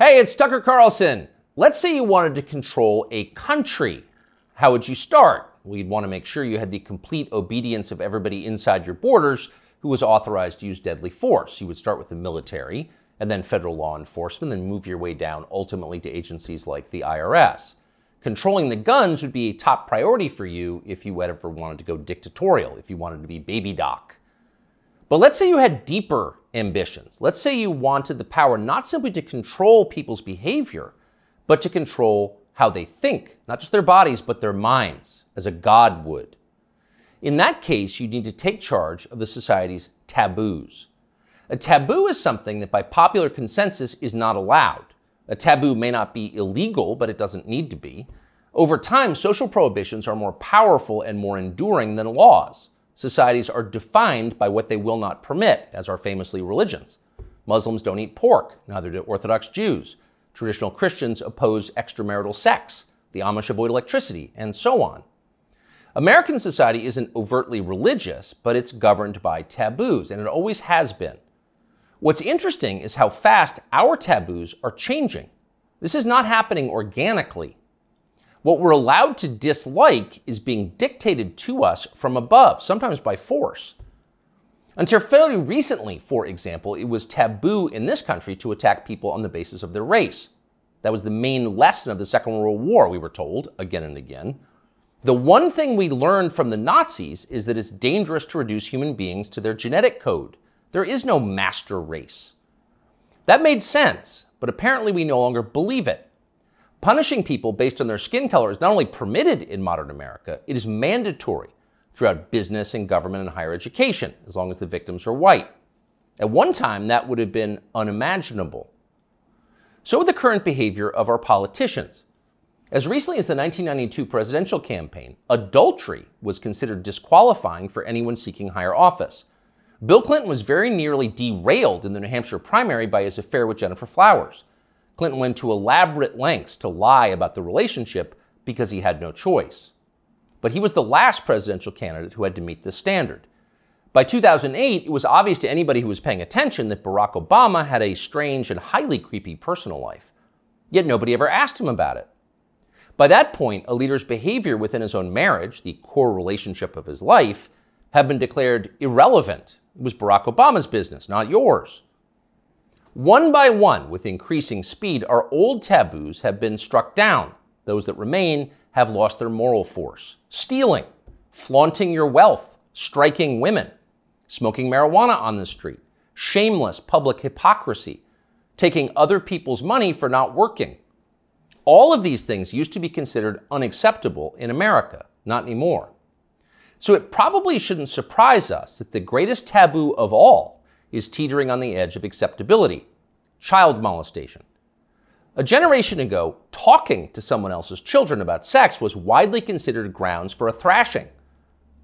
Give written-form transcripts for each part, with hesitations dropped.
Hey, it's Tucker Carlson. Let's say you wanted to control a country. How would you start? Well, you'd want to make sure you had the complete obedience of everybody inside your borders who was authorized to use deadly force. You would start with the military and then federal law enforcement, then move your way down ultimately to agencies like the IRS. Controlling the guns would be a top priority for you if you ever wanted to go dictatorial, if you wanted to be baby doc. But let's say you had deeper ambitions. Let's say you wanted the power not simply to control people's behavior, but to control how they think, not just their bodies, but their minds, as a god would. In that case, you need to take charge of the society's taboos. A taboo is something that by popular consensus is not allowed. A taboo may not be illegal, but it doesn't need to be. Over time, social prohibitions are more powerful and more enduring than laws. Societies are defined by what they will not permit, as are famously religions. Muslims don't eat pork, neither do Orthodox Jews. Traditional Christians oppose extramarital sex. The Amish avoid electricity, and so on. American society isn't overtly religious, but it's governed by taboos, and it always has been. What's interesting is how fast our taboos are changing. This is not happening organically. What we're allowed to dislike is being dictated to us from above, sometimes by force. Until fairly recently, for example, it was taboo in this country to attack people on the basis of their race. That was the main lesson of the Second World War, we were told again and again. The one thing we learned from the Nazis is that it's dangerous to reduce human beings to their genetic code. There is no master race. That made sense, but apparently we no longer believe it. Punishing people based on their skin color is not only permitted in modern America, it is mandatory throughout business and government and higher education, as long as the victims are white. At one time, that would have been unimaginable. So with the current behavior of our politicians. As recently as the 1992 presidential campaign, adultery was considered disqualifying for anyone seeking higher office. Bill Clinton was very nearly derailed in the New Hampshire primary by his affair with Jennifer Flowers. Clinton went to elaborate lengths to lie about the relationship because he had no choice. But he was the last presidential candidate who had to meet this standard. By 2008, it was obvious to anybody who was paying attention that Barack Obama had a strange and highly creepy personal life. Yet nobody ever asked him about it. By that point, a leader's behavior within his own marriage, the core relationship of his life, had been declared irrelevant. It was Barack Obama's business, not yours. One by one, with increasing speed, our old taboos have been struck down. Those that remain have lost their moral force. Stealing, flaunting your wealth, striking women, smoking marijuana on the street, shameless public hypocrisy, taking other people's money for not working. All of these things used to be considered unacceptable in America, not anymore. So it probably shouldn't surprise us that the greatest taboo of all is teetering on the edge of acceptability: child molestation. A generation ago, talking to someone else's children about sex was widely considered grounds for a thrashing.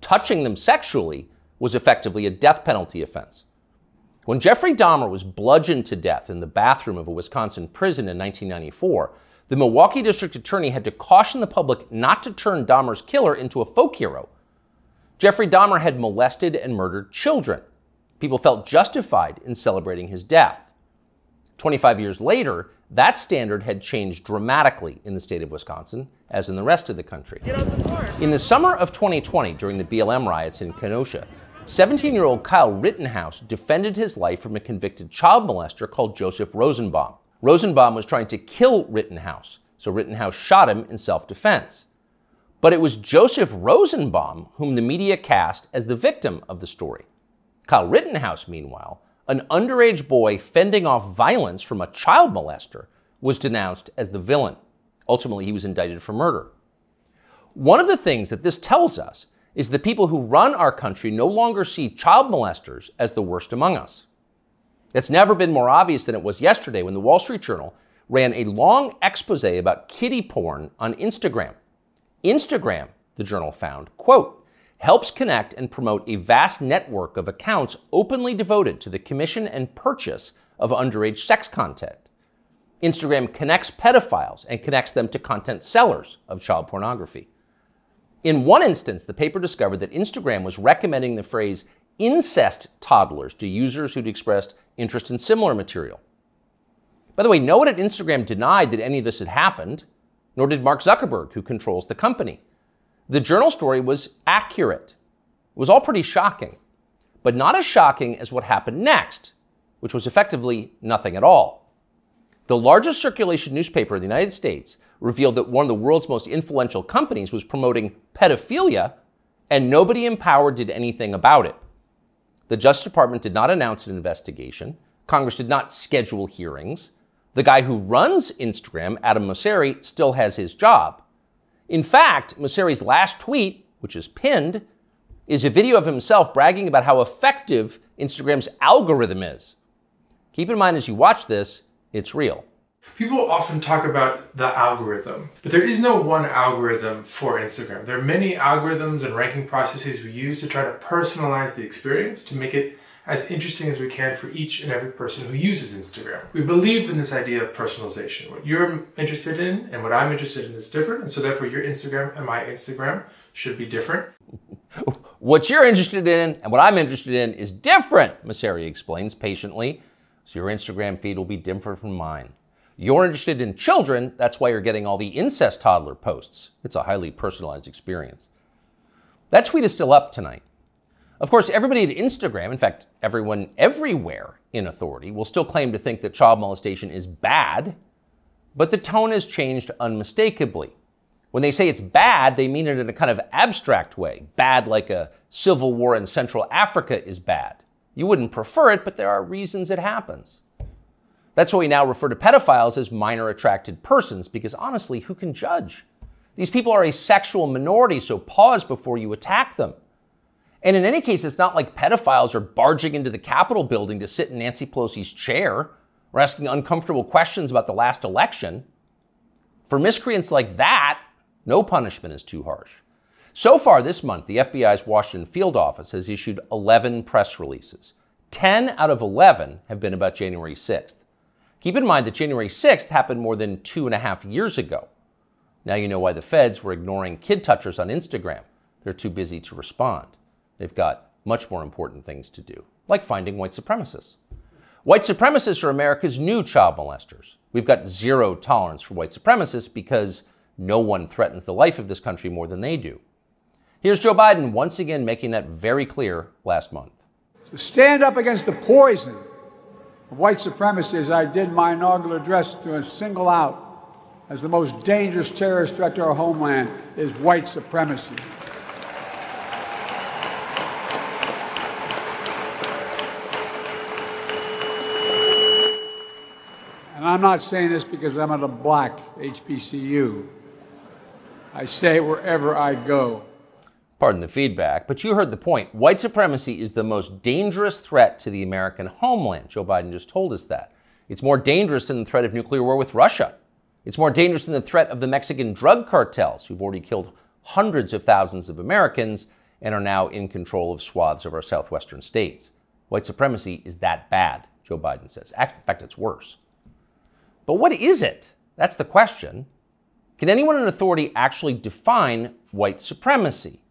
Touching them sexually was effectively a death penalty offense. When Jeffrey Dahmer was bludgeoned to death in the bathroom of a Wisconsin prison in 1994, the Milwaukee district attorney had to caution the public not to turn Dahmer's killer into a folk hero. Jeffrey Dahmer had molested and murdered children. People felt justified in celebrating his death. 25 years later, that standard had changed dramatically in the state of Wisconsin, as in the rest of the country. In the summer of 2020, during the BLM riots in Kenosha, 17-year-old Kyle Rittenhouse defended his life from a convicted child molester called Joseph Rosenbaum. Rosenbaum was trying to kill Rittenhouse, so Rittenhouse shot him in self-defense. But it was Joseph Rosenbaum whom the media cast as the victim of the story. Kyle Rittenhouse, meanwhile, an underage boy fending off violence from a child molester, was denounced as the villain. Ultimately, he was indicted for murder. One of the things that this tells us is the people who run our country no longer see child molesters as the worst among us. It's never been more obvious than it was yesterday when the Wall Street Journal ran a long expose about kiddie porn on Instagram. Instagram, the journal found, quote, helps connect and promote a vast network of accounts openly devoted to the commission and purchase of underage sex content. Instagram connects pedophiles and connects them to content sellers of child pornography. In one instance, the paper discovered that Instagram was recommending the phrase incest toddlers to users who'd expressed interest in similar material. By the way, no one at Instagram denied that any of this had happened, nor did Mark Zuckerberg, who controls the company. The Journal story was accurate. It was all pretty shocking, but not as shocking as what happened next, which was effectively nothing at all. The largest circulation newspaper in the United States revealed that one of the world's most influential companies was promoting pedophilia, and nobody in power did anything about it. The Justice Department did not announce an investigation. Congress did not schedule hearings. The guy who runs Instagram, Adam Mosseri, still has his job. In fact, Mosseri's last tweet, which is pinned, is a video of himself bragging about how effective Instagram's algorithm is. Keep in mind as you watch this, it's real. People often talk about the algorithm, but there is no one algorithm for Instagram. There are many algorithms and ranking processes we use to try to personalize the experience to make it as interesting as we can for each and every person who uses Instagram. We believe in this idea of personalization. What you're interested in and what I'm interested in is different, and so therefore your Instagram and my Instagram should be different. What you're interested in and what I'm interested in is different, Mosseri explains patiently. So your Instagram feed will be different from mine. You're interested in children, that's why you're getting all the incest toddler posts. It's a highly personalized experience. That tweet is still up tonight. Of course, everybody at Instagram, in fact, everyone everywhere in authority, will still claim to think that child molestation is bad, but the tone has changed unmistakably. When they say it's bad, they mean it in a kind of abstract way. Bad like a civil war in Central Africa is bad. You wouldn't prefer it, but there are reasons it happens. That's why we now refer to pedophiles as minor attracted persons, because honestly, who can judge? These people are a sexual minority, so pause before you attack them. And in any case, it's not like pedophiles are barging into the Capitol building to sit in Nancy Pelosi's chair or asking uncomfortable questions about the last election. For miscreants like that, no punishment is too harsh. So far this month, the FBI's Washington field office has issued 11 press releases. 10 out of 11 have been about January 6th. Keep in mind that January 6th happened more than 2.5 years ago. Now you know why the feds were ignoring kid touchers on Instagram. They're too busy to respond. They've got much more important things to do, like finding white supremacists. White supremacists are America's new child molesters. We've got zero tolerance for white supremacists because no one threatens the life of this country more than they do. Here's Joe Biden once again making that very clear last month. To stand up against the poison of white supremacy, as I did my inaugural address, to single out as the most dangerous terrorist threat to our homeland is white supremacy. And I'm not saying this because I'm at a black HBCU. I say it wherever I go. Pardon the feedback, but you heard the point. White supremacy is the most dangerous threat to the American homeland. Joe Biden just told us that. It's more dangerous than the threat of nuclear war with Russia. It's more dangerous than the threat of the Mexican drug cartels, who've already killed hundreds of thousands of Americans and are now in control of swaths of our southwestern states. White supremacy is that bad, Joe Biden says. In fact, it's worse. But what is it? That's the question. Can anyone in authority actually define white supremacy?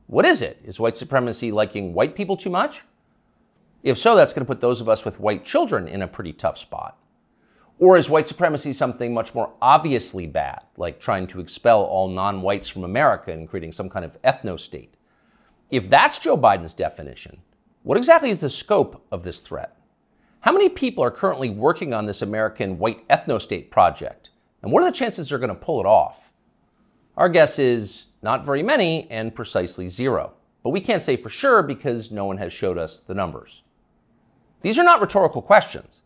What is it? Is white supremacy liking white people too much? If so, that's going to put those of us with white children in a pretty tough spot. Or is white supremacy something much more obviously bad, like trying to expel all non-whites from America and creating some kind of ethno-state? If that's Joe Biden's definition, what exactly is the scope of this threat? How many people are currently working on this American white ethno-state project? And what are the chances they're going to pull it off? Our guess is not very many and precisely zero. But we can't say for sure because no one has showed us the numbers. These are not rhetorical questions.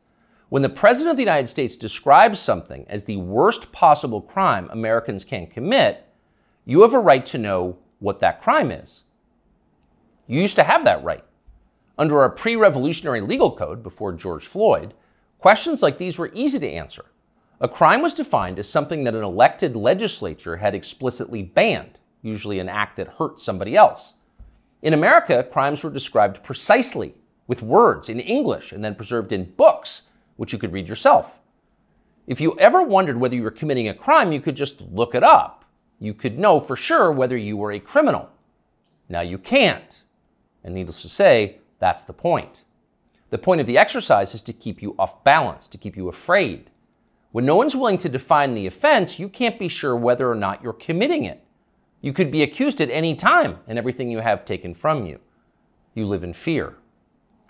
When the President of the United States describes something as the worst possible crime Americans can commit, you have a right to know what that crime is. You used to have that right. Under our pre-revolutionary legal code before George Floyd, questions like these were easy to answer. A crime was defined as something that an elected legislature had explicitly banned, usually an act that hurt somebody else. In America, crimes were described precisely, with words in English and then preserved in books, which you could read yourself. If you ever wondered whether you were committing a crime, you could just look it up. You could know for sure whether you were a criminal. Now you can't. And needless to say, that's the point. The point of the exercise is to keep you off balance, to keep you afraid. When no one's willing to define the offense, you can't be sure whether or not you're committing it. You could be accused at any time and everything you have taken from you. You live in fear.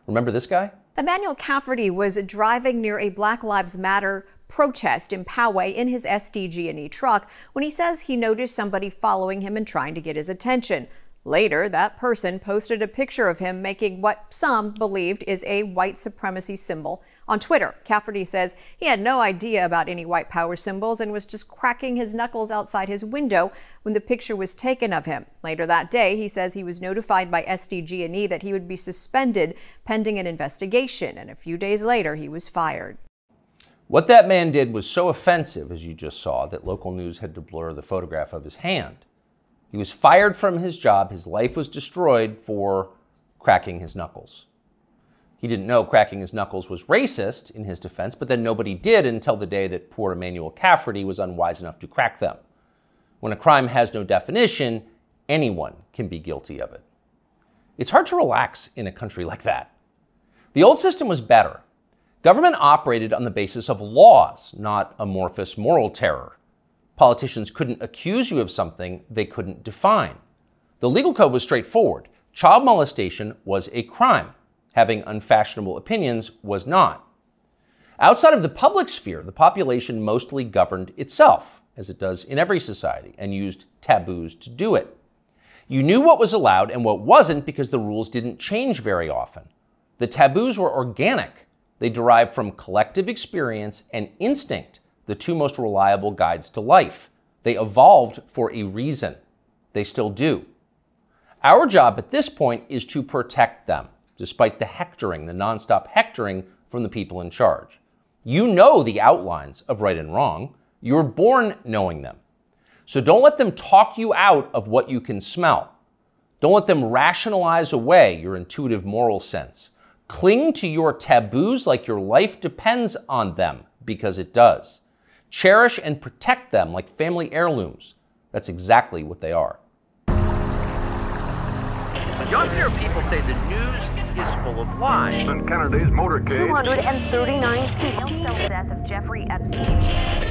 Remember this guy? Emmanuel Cafferty was driving near a Black Lives Matter protest in Poway in his SDG&E truck when he says he noticed somebody following him and trying to get his attention. Later, that person posted a picture of him making what some believed is a white supremacy symbol on Twitter. Cafferty says he had no idea about any white power symbols and was just cracking his knuckles outside his window when the picture was taken of him. Later that day, he says he was notified by SDG&E that he would be suspended pending an investigation, and a few days later, he was fired. What that man did was so offensive, as you just saw, that local news had to blur the photograph of his hand. He was fired from his job. His life was destroyed for cracking his knuckles. He didn't know cracking his knuckles was racist, in his defense, but then nobody did until the day that poor Emmanuel Cafferty was unwise enough to crack them. When a crime has no definition, anyone can be guilty of it. It's hard to relax in a country like that. The old system was better. Government operated on the basis of laws, not amorphous moral terror. Politicians couldn't accuse you of something they couldn't define. The legal code was straightforward. Child molestation was a crime. Having unfashionable opinions was not. Outside of the public sphere, the population mostly governed itself, as it does in every society, and used taboos to do it. You knew what was allowed and what wasn't because the rules didn't change very often. The taboos were organic. They derived from collective experience and instinct, the two most reliable guides to life. They evolved for a reason. They still do. Our job at this point is to protect them, despite the hectoring, the nonstop hectoring from the people in charge. You know the outlines of right and wrong. You're born knowing them. So don't let them talk you out of what you can smell. Don't let them rationalize away your intuitive moral sense. Cling to your taboos like your life depends on them, because it does. Cherish and protect them like family heirlooms. That's exactly what they are. Younger people say the news is full of lies. In Kennedy's motorcade. 239 people. The death of Jeffrey Epstein.